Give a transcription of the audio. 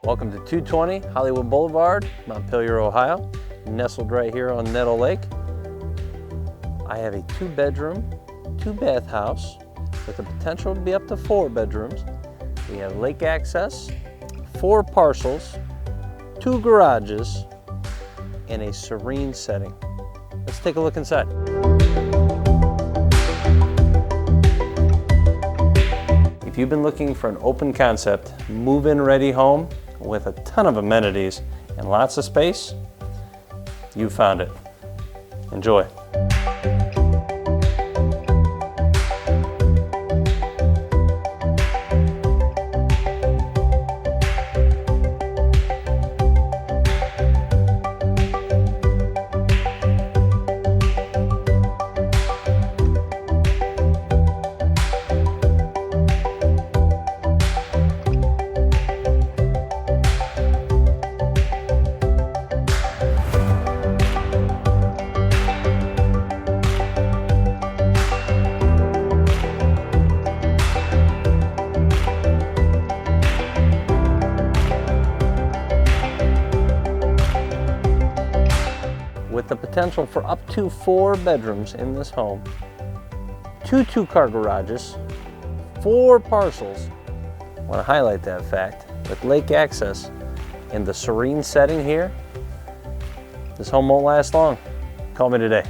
Welcome to 220 Hollywood Boulevard, Montpelier, Ohio, nestled right here on Nettle Lake. I have a 2-bedroom, 2-bath house with the potential to be up to 4 bedrooms. We have lake access, 4 parcels, 2 garages, and a serene setting. Let's take a look inside. If you've been looking for an open concept, move-in ready home with a ton of amenities and lots of space, you found it. Enjoy. With the potential for up to 4 bedrooms in this home, 2 2-car garages, 4 parcels. I want to highlight that fact. With lake access and the serene setting here, this home won't last long. Call me today.